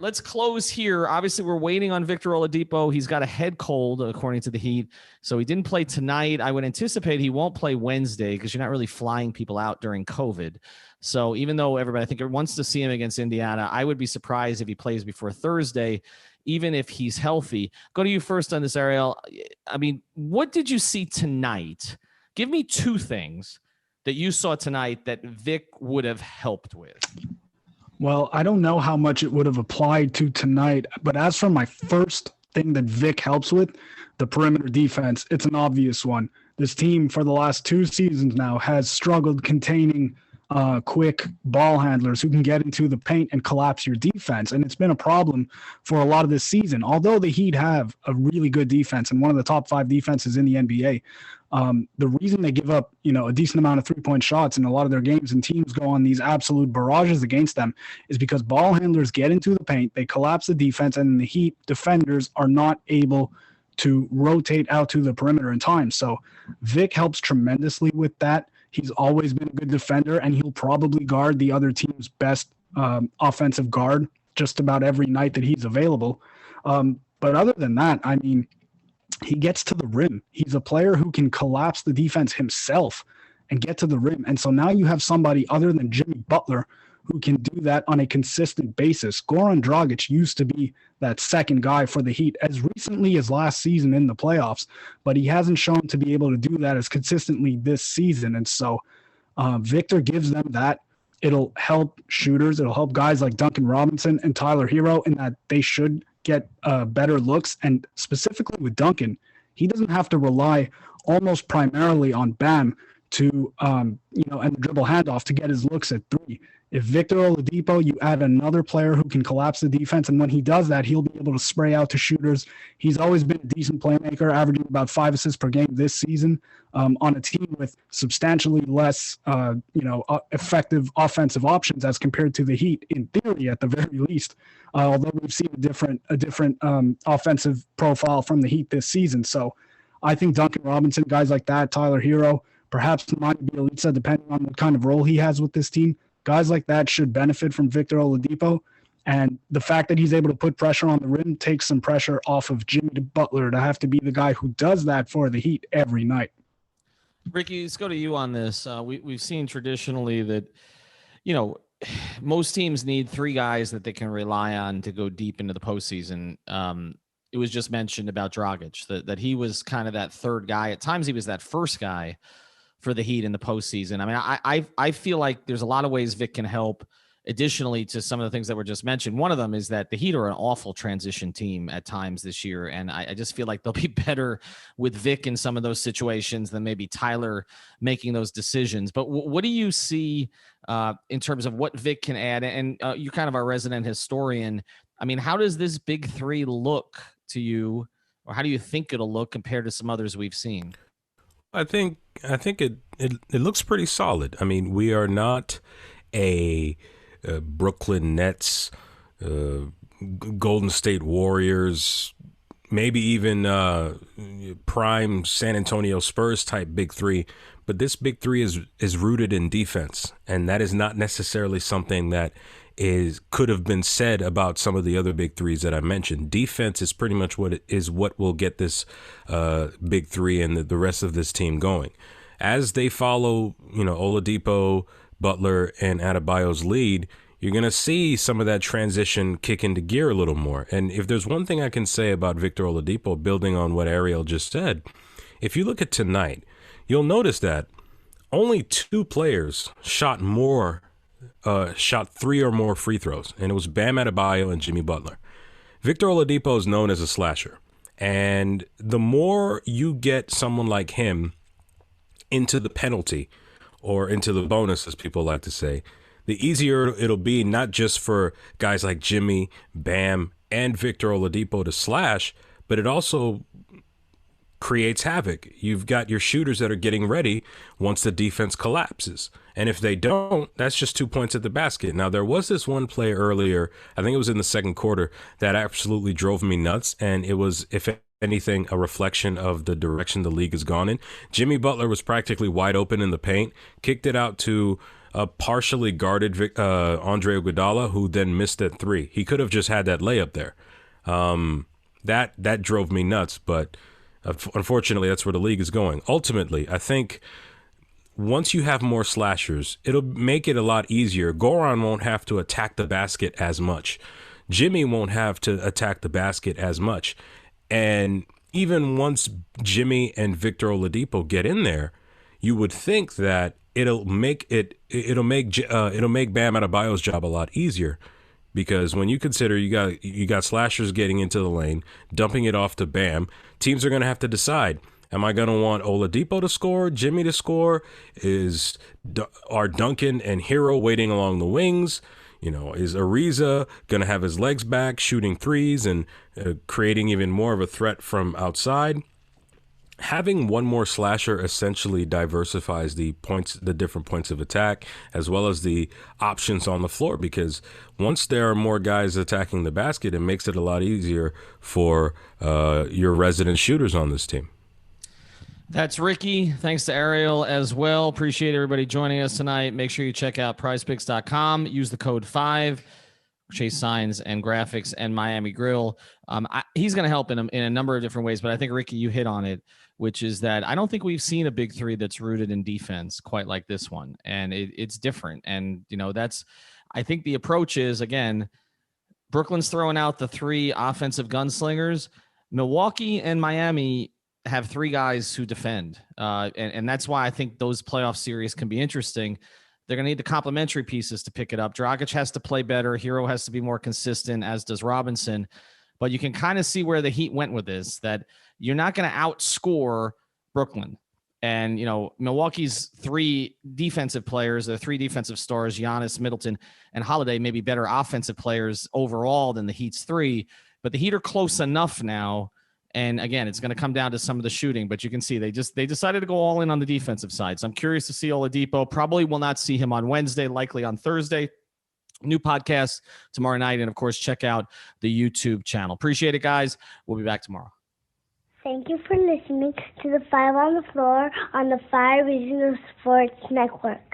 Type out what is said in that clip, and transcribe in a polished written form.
let's close here. Obviously, we're waiting on Victor Oladipo. He's got a head cold, according to the Heat. So he didn't play tonight. I would anticipate he won't play Wednesday because you're not really flying people out during COVID. So even though everybody, I think, wants to see him against Indiana, I would be surprised if he plays before Thursday, even if he's healthy. Go to you first on this, Ariel. I mean, what did you see tonight? Give me two things that you saw tonight that Vic would have helped with. Well, I don't know how much it would have applied to tonight, but as for my first thing that Vic helps with, the perimeter defense, it's an obvious one. This team for the last 2 seasons now has struggled containing quick ball handlers who can get into the paint and collapse your defense. And it's been a problem for a lot of this season. Although the Heat have a really good defense and one of the top 5 defenses in the NBA, the reason they give up, a decent amount of 3-point shots in a lot of their games and teams go on these absolute barrages against them is because ball handlers get into the paint, they collapse the defense, and the Heat defenders are not able to rotate out to the perimeter in time. So Vic helps tremendously with that. He's always been a good defender, and he'll probably guard the other team's best offensive guard just about every night that he's available. But other than that, I mean, he gets to the rim. He's a player who can collapse the defense himself and get to the rim. And so now you have somebody other than Jimmy Butler who can do that on a consistent basis. Goran Dragic used to be that second guy for the Heat as recently as last season in the playoffs, but he hasn't shown to be able to do that as consistently this season. And so Victor gives them that. It'll help shooters. It'll help guys like Duncan Robinson and Tyler Hero in that they should get better looks. And specifically with Duncan, he doesn't have to rely almost primarily on Bam to, and the dribble handoff to get his looks at 3. If Victor Oladipo, you add another player who can collapse the defense, and when he does that, he'll be able to spray out to shooters. He's always been a decent playmaker, averaging about 5 assists per game this season on a team with substantially less, effective offensive options as compared to the Heat, in theory, at the very least. Although we've seen a different offensive profile from the Heat this season. So I think Duncan Robinson, guys like that, Tyler Hero, perhaps Nemanja Bjelica, depending on what kind of role he has with this team, guys like that should benefit from Victor Oladipo. And the fact that he's able to put pressure on the rim takes some pressure off of Jimmy Butler to have to be the guy who does that for the Heat every night. Ricky, let's go to you on this. We've seen traditionally that, most teams need 3 guys that they can rely on to go deep into the postseason. It was just mentioned about Dragic, that he was kind of that third guy. At times he was that first guy for the Heat in the postseason. I mean, I feel like there's a lot of ways Vic can help. Additionally to some of the things that were just mentioned, one of them is that the Heat are an awful transition team at times this year, and I just feel like they'll be better with Vic in some of those situations than maybe Tyler making those decisions. But what do you see in terms of what Vic can add? And you're kind of our resident historian. I mean, how does this big 3 look to you, or how do you think it'll look compared to some others we've seen? I think it looks pretty solid. I mean, we are not a Brooklyn Nets, Golden State Warriors, maybe even prime San Antonio Spurs type big 3. But this big 3 is rooted in defense, and that is not necessarily something that could have been said about some of the other big 3s that I mentioned. Defense is pretty much what will get this big 3 and the rest of this team going. As they follow, Oladipo, Butler, and Adebayo's lead, you're going to see some of that transition kick into gear a little more. And if there's one thing I can say about Victor Oladipo, building on what Ariel just said, if you look at tonight, you'll notice that only 2 players shot 3 or more free throws, and it was Bam Adebayo and Jimmy Butler. Victor Oladipo is known as a slasher, and the more you get someone like him into the penalty or into the bonus, as people like to say, the easier it'll be, not just for guys like Jimmy, Bam, and Victor Oladipo to slash, but it also creates havoc. You've got your shooters that are getting ready once the defense collapses. And if they don't, that's just 2 points at the basket. Now, there was this one play earlier, I think it was in the second quarter, that absolutely drove me nuts. And it was, if anything, a reflection of the direction the league has gone in. Jimmy Butler was practically wide open in the paint, kicked it out to partially guarded Andre Iguodala, who then missed that three. He could have just had that layup there. That drove me nuts, but unfortunately, that's where the league is going. Ultimately, I think once you have more slashers, it'll make it a lot easier. Goran won't have to attack the basket as much. Jimmy won't have to attack the basket as much. And even once Jimmy and Victor Oladipo get in there, you would think that it'll make Bam Adebayo's job a lot easier, because when you consider you got slashers getting into the lane, dumping it off to Bam, teams are going to have to decide: am I going to want Oladipo to score, Jimmy to score? Are Duncan and Hero waiting along the wings? Is Ariza going to have his legs back, shooting threes and creating even more of a threat from outside? Having one more slasher essentially diversifies the different points of attack, as well as the options on the floor, because once there are more guys attacking the basket, it makes it a lot easier for your resident shooters on this team. That's Ricky. Thanks to Ariel as well. Appreciate everybody joining us tonight. Make sure you check out prizepicks.com. Use the code 5. Chase Signs and Graphics and Miami Grill. He's going to help in a number of different ways, but I think, Ricky, you hit on it, which is that I don't think we've seen a big three that's rooted in defense quite like this one. And it's different. And, I think the approach is, again, Brooklyn's throwing out the three offensive gunslingers. Milwaukee and Miami have three guys who defend. And that's why I think those playoff series can be interesting. They're going to need the complementary pieces to pick it up. Dragic has to play better. Hero has to be more consistent, as does Robinson. But you can kind of see where the Heat went with this, that you're not going to outscore Brooklyn. And, Milwaukee's three defensive players, their three defensive stars, Giannis, Middleton, and Holiday, may be better offensive players overall than the Heat's three. But the Heat are close enough now. And again, it's going to come down to some of the shooting, but you can see they decided to go all in on the defensive side. So I'm curious to see Oladipo. Probably will not see him on Wednesday, likely on Thursday. New podcast tomorrow night. And of course, check out the YouTube channel. Appreciate it, guys. We'll be back tomorrow. Thank you for listening to the 5 on the Floor on the 5 Regional Sports Network.